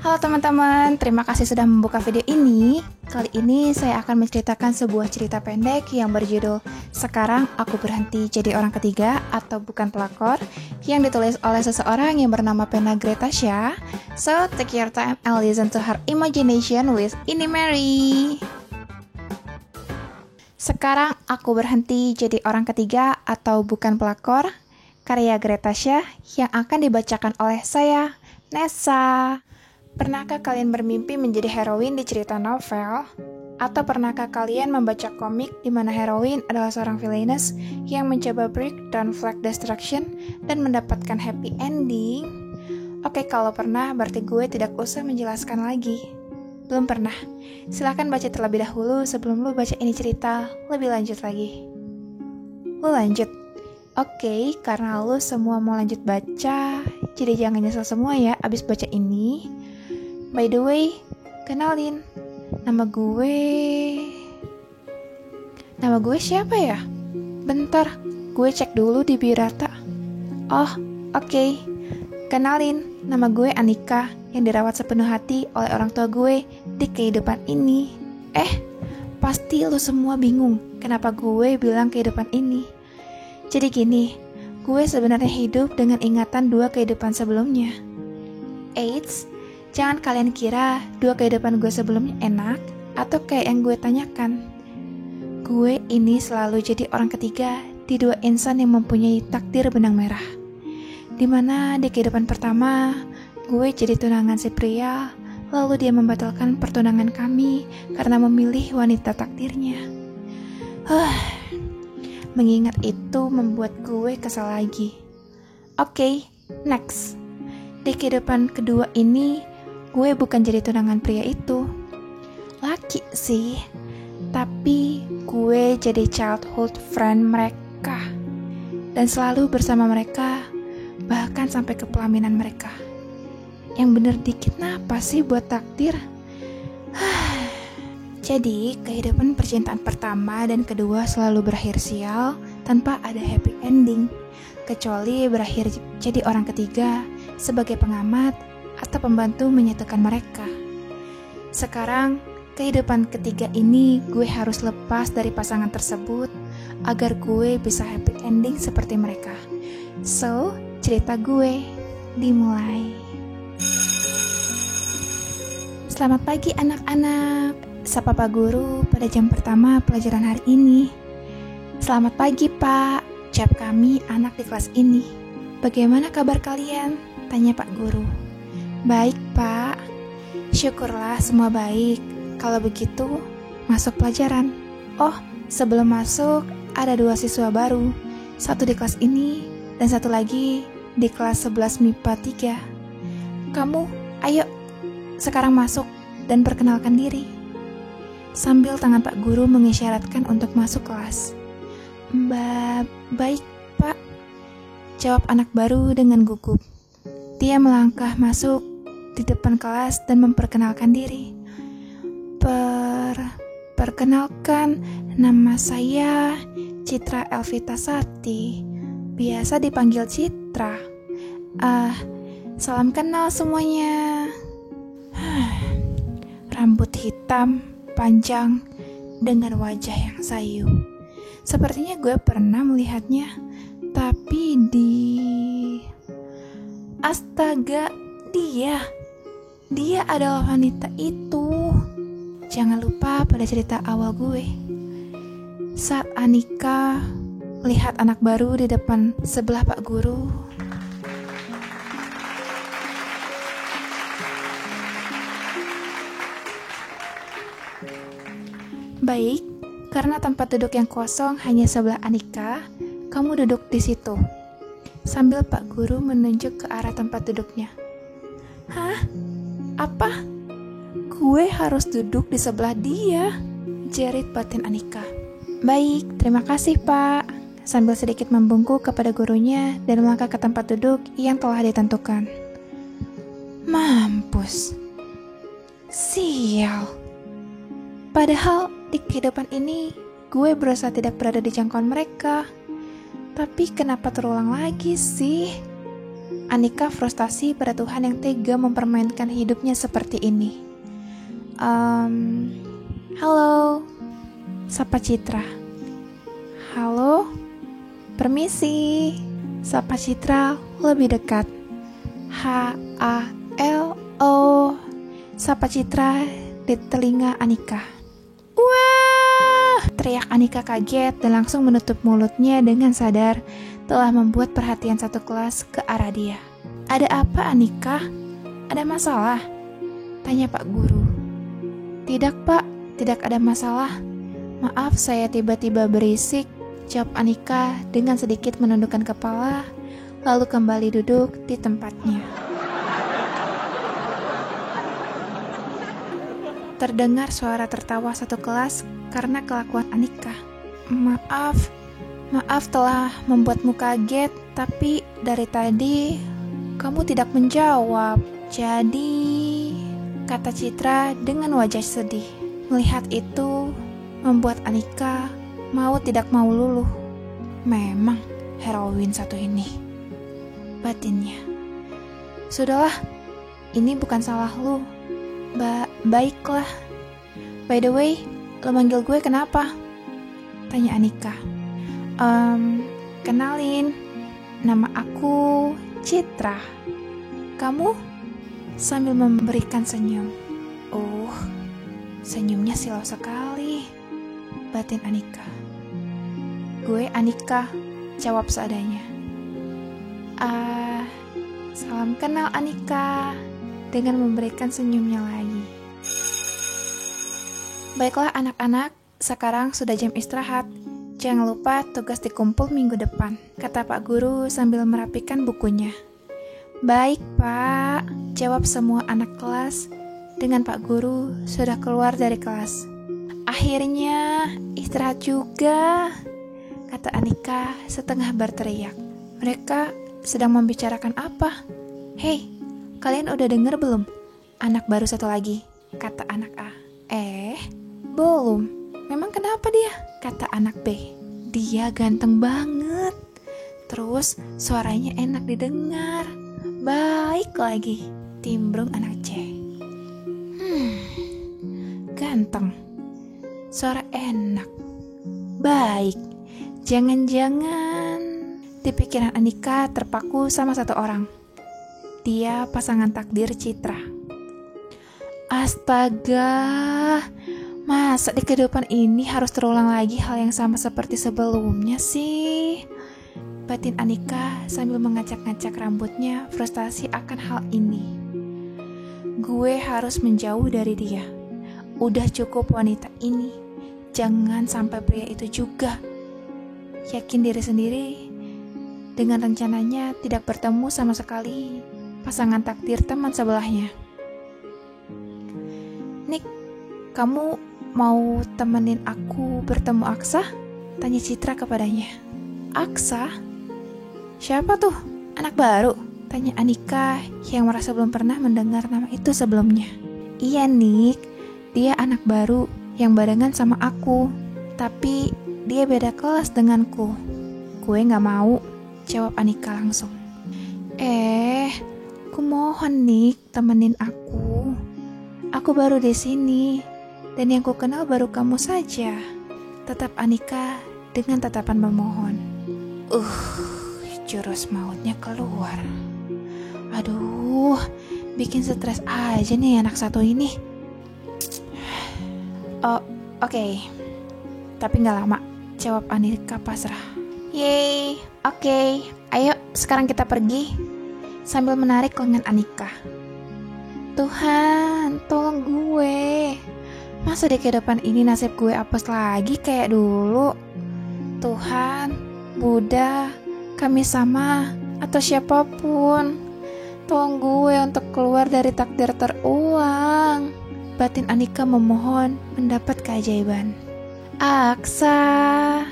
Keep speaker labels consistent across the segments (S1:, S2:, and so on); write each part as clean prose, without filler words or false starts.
S1: Halo teman-teman, terima kasih sudah membuka video ini. Kali ini saya akan menceritakan sebuah cerita pendek yang berjudul Sekarang Aku Berhenti Jadi Orang Ketiga atau Bukan Pelakor, yang ditulis oleh seseorang yang bernama Pena Gretasha. So, take your time and listen to her imagination with Ini Mary. Sekarang Aku Berhenti Jadi Orang Ketiga atau Bukan Pelakor, karya Gretasha yang akan dibacakan oleh saya, Nessa. Pernahkah kalian bermimpi menjadi heroin di cerita novel? Atau pernahkah kalian membaca komik di mana heroin adalah seorang villainess yang mencoba break down flag destruction dan mendapatkan happy ending? Oke, kalau pernah berarti gue tidak usah menjelaskan lagi. Belum pernah? Silahkan baca terlebih dahulu sebelum lu baca ini cerita lebih lanjut lagi. Lu lanjut? Oke, karena lu semua mau lanjut baca, jadi jangan nyesel semua ya abis baca ini. By the way, kenalin, nama gue siapa ya? Bentar, gue cek dulu di biodata. Oh, oke. Kenalin, nama gue Anika yang dirawat sepenuh hati oleh orang tua gue di kehidupan ini. Pasti lo semua bingung kenapa gue bilang kehidupan ini. Jadi gini, gue sebenarnya hidup dengan ingatan dua kehidupan sebelumnya. Eits, jangan kalian kira dua kehidupan gue sebelumnya enak atau kayak yang gue tanyakan. Gue ini selalu jadi orang ketiga di dua insan yang mempunyai takdir benang merah. Dimana di kehidupan pertama, gue jadi tunangan si pria, lalu dia membatalkan pertunangan kami karena memilih wanita takdirnya. Mengingat itu membuat gue kesal lagi. Oke, next. Di kehidupan kedua ini, gue bukan jadi tunangan pria itu. Laki sih, tapi gue jadi childhood friend mereka. Dan selalu bersama mereka, bahkan sampai ke pelaminan mereka. Yang bener dikit napa sih buat takdir? Jadi, kehidupan percintaan pertama dan kedua selalu berakhir sial tanpa ada happy ending. Kecuali berakhir jadi orang ketiga sebagai pengamat atau pembantu menyatukan mereka. Sekarang, kehidupan ketiga ini gue harus lepas dari pasangan tersebut agar gue bisa happy ending seperti mereka. So, cerita gue dimulai. Selamat pagi anak-anak. Sapa Pak Guru pada jam pertama pelajaran hari ini. Selamat pagi Pak, ucap kami anak di kelas ini. Bagaimana kabar kalian? Tanya Pak Guru. Baik Pak, syukurlah semua baik. Kalau begitu, masuk pelajaran. Oh, sebelum masuk, ada 2 siswa baru. Satu di kelas ini, dan satu lagi di kelas 11 MIPA 3. Kamu, ayo, sekarang masuk dan perkenalkan diri. Sambil tangan Pak Guru mengisyaratkan untuk masuk kelas. Baik Pak, jawab anak baru dengan gugup. Dia melangkah masuk di depan kelas dan memperkenalkan diri. Perkenalkan, nama saya Citra Elvita Sati, biasa dipanggil Citra. Salam kenal semuanya. Rambut hitam, panjang, dengan wajah yang sayu. Sepertinya gue pernah melihatnya, tapi Astaga, dia adalah wanita itu. Jangan lupa pada cerita awal gue. Saat Anika melihat anak baru di depan sebelah Pak Guru, baik, karena tempat duduk yang kosong hanya sebelah Anika, kamu duduk di situ. Sambil Pak Guru menunjuk ke arah tempat duduknya. Hah? Apa? Gue harus duduk di sebelah dia? Jerit batin Anika. Baik, terima kasih Pak. Sambil sedikit membungkuk kepada gurunya dan melangkah ke tempat duduk yang telah ditentukan. Mampus. Sial. Padahal di kehidupan ini, gue berusaha tidak berada di jangkauan mereka. Tapi kenapa terulang lagi sih? Anika frustasi pada Tuhan yang tega mempermainkan hidupnya seperti ini. Halo, sapa Citra. Halo, permisi, sapa Citra lebih dekat. H-A-L-O, sapa Citra di telinga Anika. Wah! Teriak Anika kaget dan langsung menutup mulutnya dengan sadar telah membuat perhatian satu kelas ke arah dia. Ada apa Anika? Ada masalah? Tanya Pak Guru. Tidak Pak, tidak ada masalah. Maaf saya tiba-tiba berisik, jawab Anika dengan sedikit menundukkan kepala, lalu kembali duduk di tempatnya. Terdengar suara tertawa satu kelas karena kelakuan Anika. Maaf telah membuatmu kaget, tapi dari tadi kamu tidak menjawab. Jadi, kata Citra dengan wajah sedih. Melihat itu, membuat Anika mau tidak mau luluh. Memang heroin satu ini, batinnya. Sudahlah, ini bukan salah lu. Baiklah. By the way, lo manggil gue kenapa? Tanya Anika. Kenalin, nama aku Citra. Kamu? Sambil memberikan senyum. Senyumnya silau sekali, batin Anika. Gue Anika, jawab seadanya. Salam kenal Anika, dengan memberikan senyumnya lagi. Baiklah anak-anak, sekarang sudah jam istirahat. Jangan lupa tugas dikumpul minggu depan, kata Pak Guru sambil merapikan bukunya. Baik Pak, jawab semua anak kelas dengan Pak Guru sudah keluar dari kelas. Akhirnya istirahat juga, kata Anika setengah berteriak. Mereka sedang membicarakan apa? Hei, kalian udah denger belum? Anak baru satu lagi, kata anak A. Belum. Memang kenapa dia? Kata anak B. Dia ganteng banget. Terus suaranya enak didengar. Baik lagi, timbrung anak C. Ganteng. Suara enak. Baik. Jangan-jangan di pikiran Anika terpaku sama satu orang. Dia pasangan takdir Citra. Astaga, masa di kehidupan ini harus terulang lagi hal yang sama seperti sebelumnya sih? Batin Anika sambil mengacak-ngacak rambutnya frustasi akan hal ini. Gue harus menjauh dari dia. Udah cukup wanita ini, jangan sampai pria itu juga. Yakin diri sendiri dengan rencananya tidak bertemu sama sekali pasangan takdir teman sebelahnya. Nik, kamu mau temenin aku bertemu Aksa? Tanya Citra kepadanya. Aksa? Siapa tuh? Anak baru? Tanya Anika yang merasa belum pernah mendengar nama itu sebelumnya. Iya Nik, dia anak baru yang barengan sama aku. Tapi dia beda kelas denganku. Gue gak mau, jawab Anika langsung. Kumohon Nik, temenin aku. Aku baru di sini, dan yang ku kenal baru kamu saja. Tetap Anika dengan tatapan memohon. Jurus mautnya keluar. Aduh, bikin stres aja nih anak satu ini. Oke. Tapi gak lama, jawab Anika pasrah. Yeay, oke. Ayo, sekarang kita pergi. Sambil menarik lengan Anika. Tuhan, tolong gue. Masa di kehidupan ini nasib gue apes lagi kayak dulu? Tuhan, Buddha, kami sama, atau siapapun, tolong gue untuk keluar dari takdir terulang. Batin Anika memohon mendapat keajaiban. Aksa,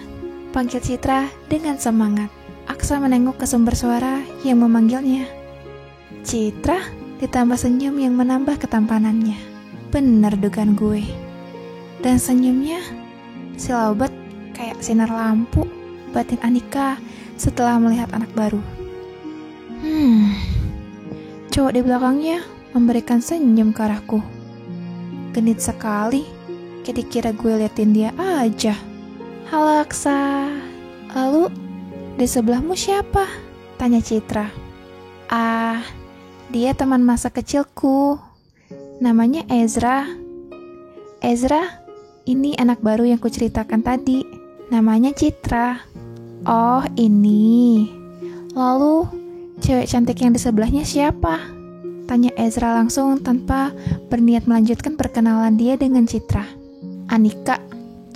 S1: panggil Citra dengan semangat. Aksa menengok ke sumber suara yang memanggilnya. Citra ditambah senyum yang menambah ketampanannya. Bener dugaan gue. Dan senyumnya silau bet kayak sinar lampu, batin Anika setelah melihat anak baru. Cowok di belakangnya memberikan senyum ke arahku. Genit sekali, kayak dikira gue liatin dia aja. Halo Aksa. Lalu, di sebelahmu siapa? Tanya Citra. Dia teman masa kecilku. Namanya Ezra. Ezra, ini anak baru yang kuceritakan tadi. Namanya Citra. Oh, ini. Lalu, cewek cantik yang di sebelahnya siapa? Tanya Ezra langsung tanpa berniat melanjutkan perkenalan dia dengan Citra. Anika,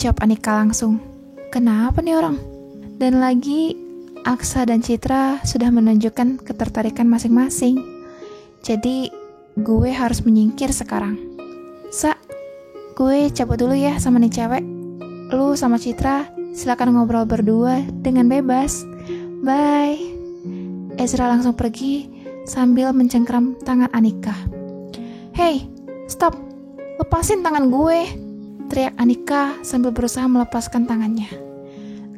S1: jawab Anika langsung. Kenapa nih orang? Dan lagi, Aksa dan Citra sudah menunjukkan ketertarikan masing-masing. Jadi, gue harus menyingkir sekarang. Gue cabut dulu ya sama nih cewek. Lu sama Citra silakan ngobrol berdua dengan bebas. Bye. Ezra langsung pergi sambil mencengkram tangan Anika. Hey, stop. Lepasin tangan gue. Teriak Anika sambil berusaha melepaskan tangannya.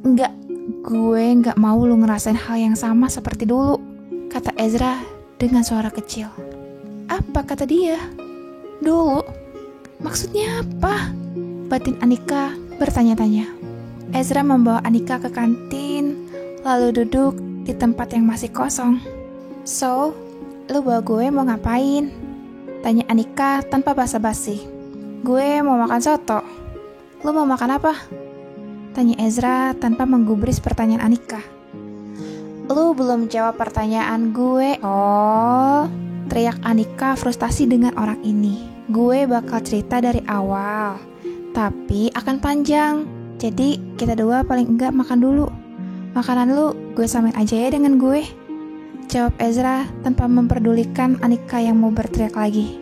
S1: Enggak, gue enggak mau lu ngerasain hal yang sama seperti dulu, kata Ezra dengan suara kecil. Apa kata dia? Dulu? Maksudnya apa? Batin Anika bertanya-tanya. Ezra membawa Anika ke kantin, lalu duduk di tempat yang masih kosong. So, lu bawa gue mau ngapain? Tanya Anika tanpa basa-basi. Gue mau makan soto. Lu mau makan apa? Tanya Ezra tanpa menggubris pertanyaan Anika. Lu belum jawab pertanyaan gue. Oh, teriak Anika frustasi dengan orang ini. Gue bakal cerita dari awal, tapi akan panjang. Jadi kita dua paling enggak makan dulu. Makanan lu gue samain aja ya dengan gue, jawab Ezra tanpa memperdulikan Anika yang mau berteriak lagi.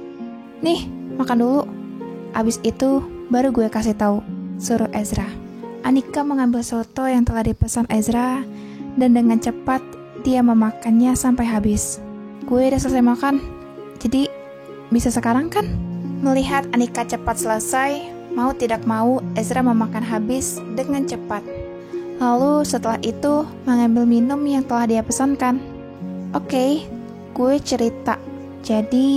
S1: Nih, makan dulu. Abis itu baru gue kasih tahu, suruh Ezra. Anika mengambil soto yang telah dipesan Ezra dan dengan cepat dia memakannya sampai habis. Gue udah selesai makan, jadi bisa sekarang kan? Melihat Anika cepat selesai, mau tidak mau Ezra memakan habis dengan cepat. Lalu setelah itu mengambil minum yang telah dia pesankan. Oke, gue cerita. Jadi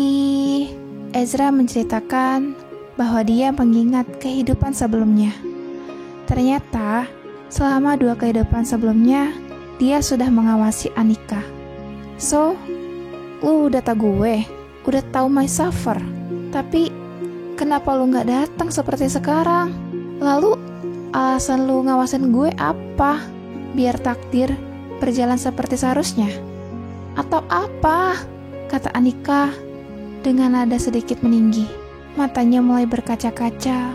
S1: Ezra menceritakan bahwa dia mengingat kehidupan sebelumnya. Ternyata selama 2 kehidupan sebelumnya dia sudah mengawasi Anika. So, lu udah tahu gue, udah tahu my suffer. Tapi kenapa lu gak datang seperti sekarang? Lalu alasan lu ngawasin gue apa? Biar takdir berjalan seperti seharusnya? Atau apa? Kata Anika dengan nada sedikit meninggi. Matanya mulai berkaca-kaca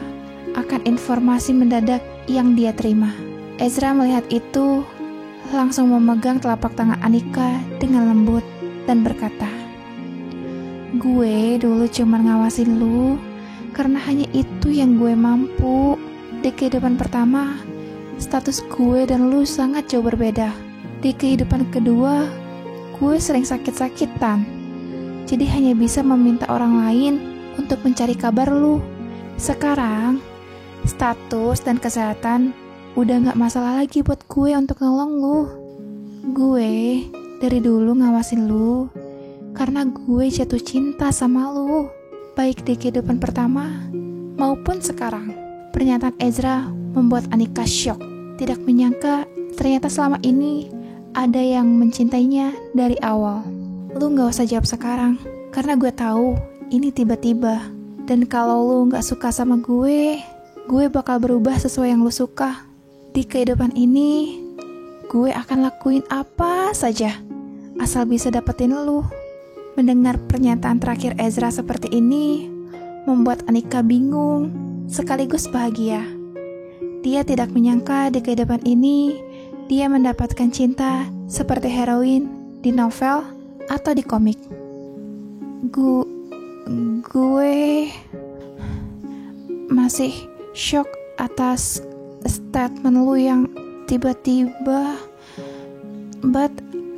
S1: akan informasi mendadak yang dia terima. Ezra melihat itu, langsung memegang telapak tangan Anika dengan lembut dan berkata, gue dulu cuma ngawasin lu karena hanya itu yang gue mampu. Di kehidupan pertama, status gue dan lu sangat jauh berbeda. Di kehidupan kedua, gue sering sakit-sakitan. Jadi hanya bisa meminta orang lain untuk mencari kabar lu. Sekarang, status dan kesehatan udah gak masalah lagi buat gue untuk nolong lu. Gue dari dulu ngawasin lu karena gue jatuh cinta sama lu, baik di kehidupan pertama maupun sekarang. Pernyataan Ezra membuat Anika syok. Tidak menyangka ternyata selama ini ada yang mencintainya dari awal. Lu gak usah jawab sekarang, karena gue tahu ini tiba-tiba. Dan kalau lu gak suka sama gue bakal berubah sesuai yang lu suka. Di kehidupan ini, gue akan lakuin apa saja asal bisa dapetin lu. Mendengar pernyataan terakhir Ezra seperti ini, membuat Anika bingung, sekaligus bahagia. Dia tidak menyangka di kehidupan ini, dia mendapatkan cinta seperti heroin di novel atau di komik. Gue masih shock atas statement lu yang tiba-tiba. But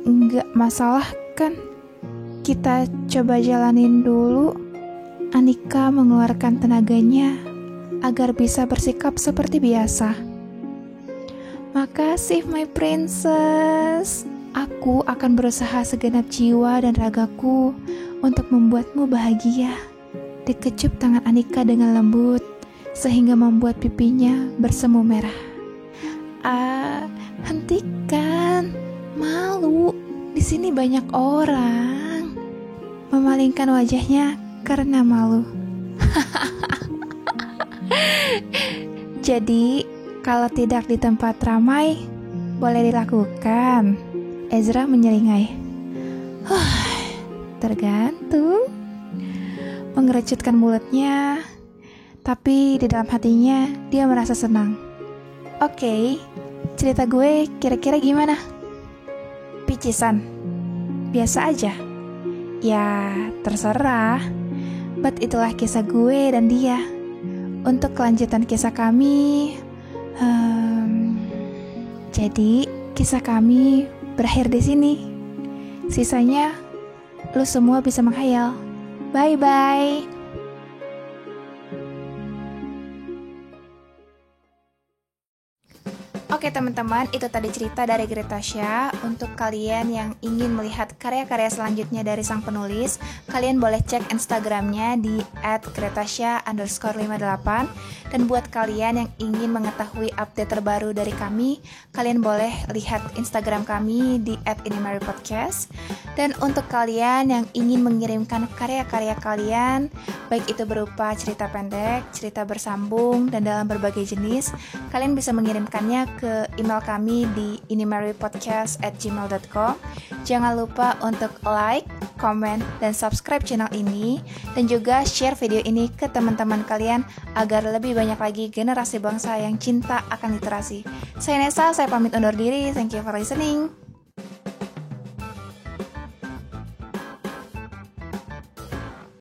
S1: gak masalah kan? Kita coba jalanin dulu. Anika mengeluarkan tenaganya agar bisa bersikap seperti biasa. Makasih my princess. Aku Aku akan berusaha segenap jiwa dan ragaku untuk membuatmu bahagia. Dikecup tangan Anika dengan lembut, sehingga membuat pipinya bersemu merah. Hentikan, malu. Di sini banyak orang. Memalingkan wajahnya karena malu. Jadi, kalau tidak di tempat ramai, boleh dilakukan. Ezra menyeringai. Tergantung. Mengerucutkan mulutnya, tapi di dalam hatinya dia merasa senang. Oke, cerita gue kira-kira gimana? Picisan? Biasa aja? Ya, terserah. But itulah kisah gue dan dia. Untuk kelanjutan kisah kami, jadi kisah kami berakhir di sini. Sisanya, lu semua bisa menghayal. Bye-bye. Oke teman-teman, itu tadi cerita dari Gretasha. Untuk kalian yang ingin melihat karya-karya selanjutnya dari sang penulis, kalian boleh cek Instagramnya di @gretasha_58. Dan buat kalian yang ingin mengetahui update terbaru dari kami, kalian boleh lihat Instagram kami di @inimarypodcast. Dan untuk kalian yang ingin mengirimkan karya-karya kalian, baik itu berupa cerita pendek, cerita bersambung, dan dalam berbagai jenis, kalian bisa mengirimkannya ke email kami di inimarypodcast@gmail.com. Jangan lupa untuk like, komen, dan subscribe channel ini, dan juga share video ini ke teman-teman kalian agar lebih banyak lagi generasi bangsa yang cinta akan literasi. Saya Nesa, saya pamit undur diri. Thank you for listening.